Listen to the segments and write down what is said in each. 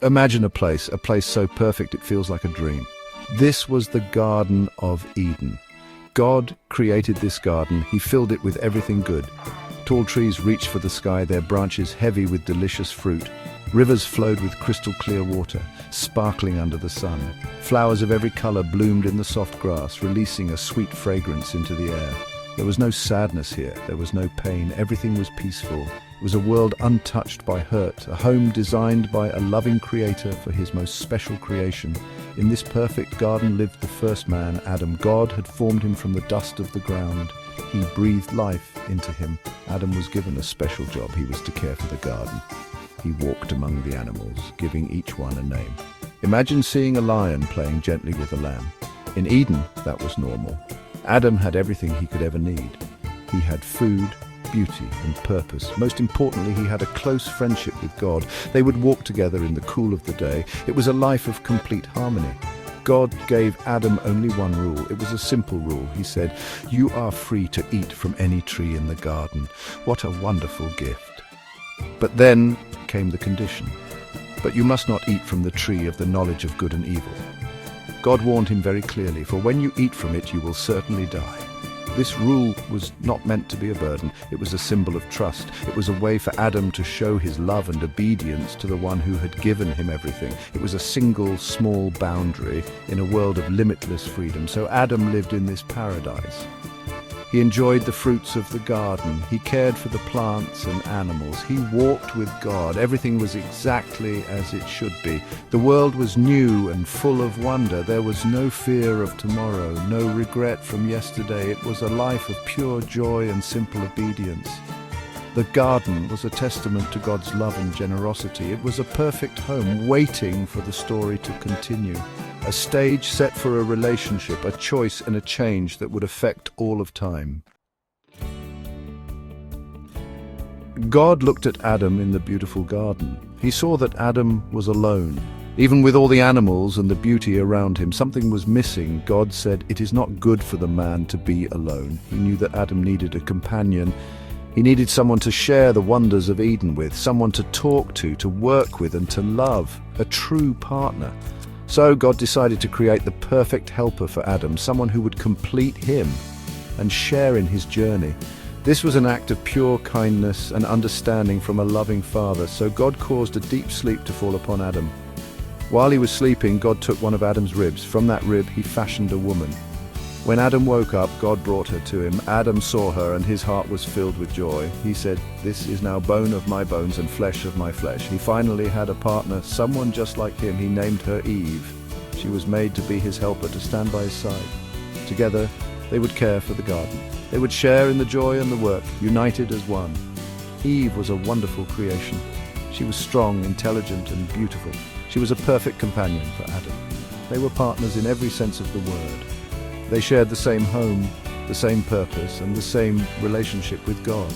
Imagine a place so perfect it feels like a dream. This was the Garden of Eden. God created this garden. He filled it with everything good. Tall trees reached for the sky, their branches heavy with delicious fruit. Rivers flowed with crystal clear water, sparkling under the sun. Flowers of every color bloomed in the soft grass, releasing a sweet fragrance into the air. There was no sadness here, there was no pain, everything was peaceful. It was a world untouched by hurt, a home designed by a loving creator for his most special creation. In this perfect garden lived the first man, Adam. God had formed him from the dust of the ground. He breathed life into him. Adam was given a special job. He was to care for the garden. He walked among the animals, giving each one a name. Imagine seeing a lion playing gently with a lamb. In Eden, that was normal. Adam had everything he could ever need. He had food, beauty, and purpose. Most importantly, he had a close friendship with God. They would walk together in the cool of the day. It was a life of complete harmony. God gave Adam only one rule. It was a simple rule. He said, "You are free to eat from any tree in the garden." What a wonderful gift. But then came the condition. "But you must not eat from the tree of the knowledge of good and evil." God warned him very clearly, "For when you eat from it, you will certainly die." This rule was not meant to be a burden. It was a symbol of trust. It was a way for Adam to show his love and obedience to the one who had given him everything. It was a single, small boundary in a world of limitless freedom. So Adam lived in this paradise. He enjoyed the fruits of the garden. He cared for the plants and animals. He walked with God. Everything was exactly as it should be. The world was new and full of wonder. There was no fear of tomorrow, no regret from yesterday. It was a life of pure joy and simple obedience. The garden was a testament to God's love and generosity. It was a perfect home waiting for the story to continue. A stage set for a relationship, a choice and a change that would affect all of time. God looked at Adam in the beautiful garden. He saw that Adam was alone. Even with all the animals and the beauty around him, something was missing. God said, "It is not good for the man to be alone." He knew that Adam needed a companion. He needed someone to share the wonders of Eden with, someone to talk to work with and to love, a true partner. So God decided to create the perfect helper for Adam, someone who would complete him and share in his journey. This was an act of pure kindness and understanding from a loving father. So God caused a deep sleep to fall upon Adam. While he was sleeping, God took one of Adam's ribs. From that rib, he fashioned a woman. When Adam woke up, God brought her to him. Adam saw her, and his heart was filled with joy. He said, "This is now bone of my bones and flesh of my flesh." He finally had a partner, someone just like him. He named her Eve. She was made to be his helper, to stand by his side. Together, they would care for the garden. They would share in the joy and the work, united as one. Eve was a wonderful creation. She was strong, intelligent, and beautiful. She was a perfect companion for Adam. They were partners in every sense of the word. They shared the same home, the same purpose, and the same relationship with God.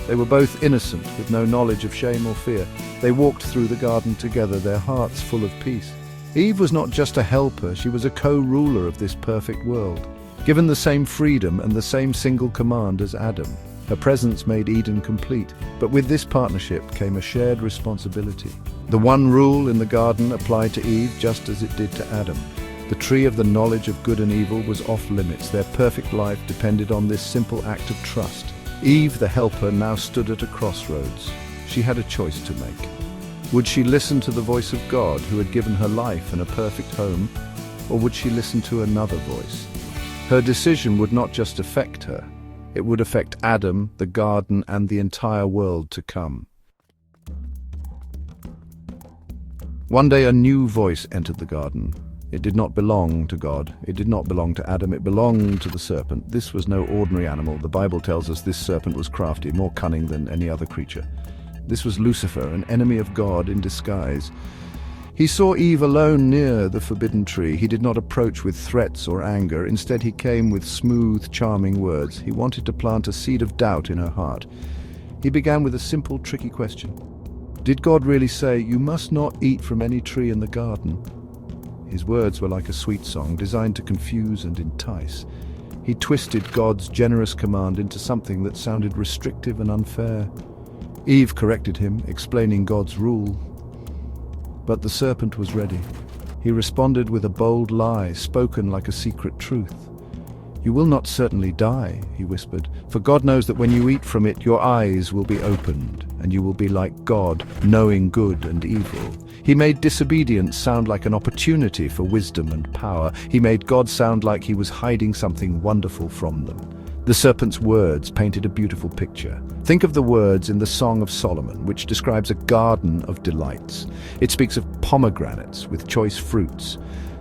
They were both innocent, with no knowledge of shame or fear. They walked through the garden together, their hearts full of peace. Eve was not just a helper, she was a co-ruler of this perfect world, given the same freedom and the same single command as Adam. Her presence made Eden complete, but with this partnership came a shared responsibility. The one rule in the garden applied to Eve just as it did to Adam. The tree of the knowledge of good and evil was off limits. Their perfect life depended on this simple act of trust. Eve, the helper, now stood at a crossroads. She had a choice to make. Would she listen to the voice of God, who had given her life and a perfect home, or would she listen to another voice? Her decision would not just affect her, it would affect Adam, the garden, and the entire world to come. One day a new voice entered the garden. It did not belong to God. It did not belong to Adam. It belonged to the serpent. This was no ordinary animal. The Bible tells us this serpent was crafty, more cunning than any other creature. This was Lucifer, an enemy of God in disguise. He saw Eve alone near the forbidden tree. He did not approach with threats or anger. Instead, he came with smooth, charming words. He wanted to plant a seed of doubt in her heart. He began with a simple, tricky question. Did God really say, "You must not eat from any tree in the garden"? His words were like a sweet song, designed to confuse and entice. He twisted God's generous command into something that sounded restrictive and unfair. Eve corrected him, explaining God's rule. But the serpent was ready. He responded with a bold lie, spoken like a secret truth. "You will not certainly die," he whispered, "for God knows that when you eat from it, your eyes will be opened, and you will be like God, knowing good and evil." He made disobedience sound like an opportunity for wisdom and power. He made God sound like he was hiding something wonderful from them. The serpent's words painted a beautiful picture. Think of the words in the Song of Solomon, which describes a garden of delights. It speaks of pomegranates with choice fruits.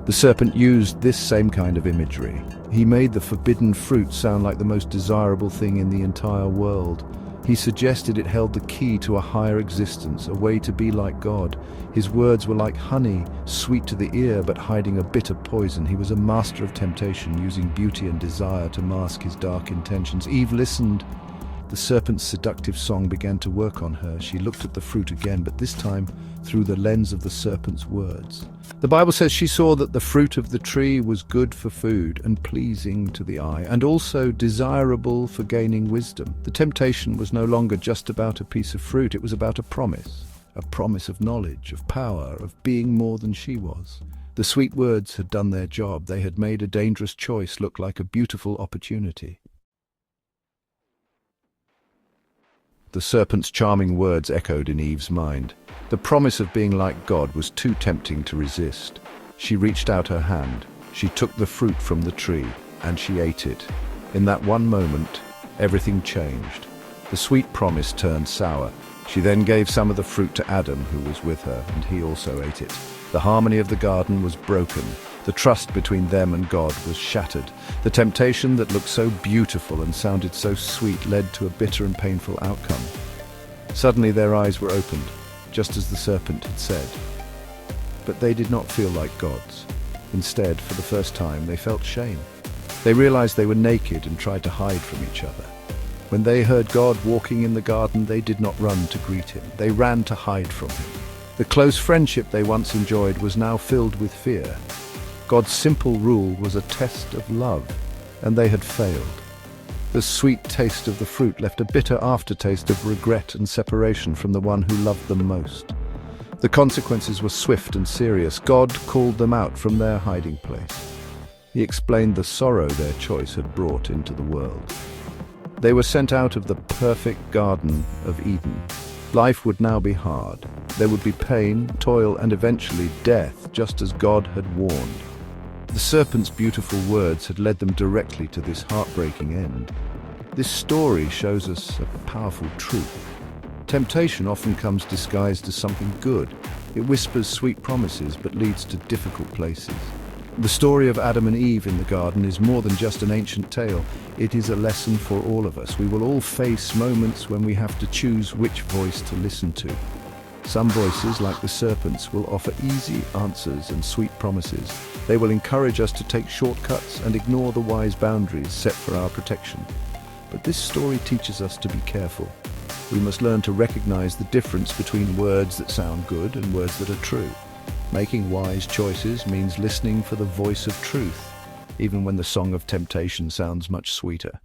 The serpent used this same kind of imagery. He made the forbidden fruit sound like the most desirable thing in the entire world. He suggested it held the key to a higher existence, a way to be like God. His words were like honey, sweet to the ear but hiding a bitter poison. He was a master of temptation, using beauty and desire to mask his dark intentions. Eve listened. The serpent's seductive song began to work on her. She looked at the fruit again, but this time through the lens of the serpent's words. The Bible says she saw that the fruit of the tree was good for food and pleasing to the eye, and also desirable for gaining wisdom. The temptation was no longer just about a piece of fruit, it was about a promise of knowledge, of power, of being more than she was. The sweet words had done their job. They had made a dangerous choice look like a beautiful opportunity. The serpent's charming words echoed in Eve's mind. The promise of being like God was too tempting to resist. She reached out her hand. She took the fruit from the tree, and she ate it. In that one moment, everything changed. The sweet promise turned sour. She then gave some of the fruit to Adam, who was with her, and he also ate it. The harmony of the garden was broken. The trust between them and God was shattered. The temptation that looked so beautiful and sounded so sweet led to a bitter and painful outcome. Suddenly their eyes were opened, just as the serpent had said. But they did not feel like gods. Instead, for the first time, they felt shame. They realized they were naked and tried to hide from each other. When they heard God walking in the garden, they did not run to greet him. They ran to hide from him. The close friendship they once enjoyed was now filled with fear. God's simple rule was a test of love, and they had failed. The sweet taste of the fruit left a bitter aftertaste of regret and separation from the one who loved them most. The consequences were swift and serious. God called them out from their hiding place. He explained the sorrow their choice had brought into the world. They were sent out of the perfect Garden of Eden. Life would now be hard. There would be pain, toil, and eventually death, just as God had warned. The serpent's beautiful words had led them directly to this heartbreaking end. This story shows us a powerful truth. Temptation often comes disguised as something good. It whispers sweet promises but leads to difficult places. The story of Adam and Eve in the garden is more than just an ancient tale. It is a lesson for all of us. We will all face moments when we have to choose which voice to listen to. Some voices, like the serpent's, will offer easy answers and sweet promises. They will encourage us to take shortcuts and ignore the wise boundaries set for our protection. But this story teaches us to be careful. We must learn to recognize the difference between words that sound good and words that are true. Making wise choices means listening for the voice of truth, even when the song of temptation sounds much sweeter.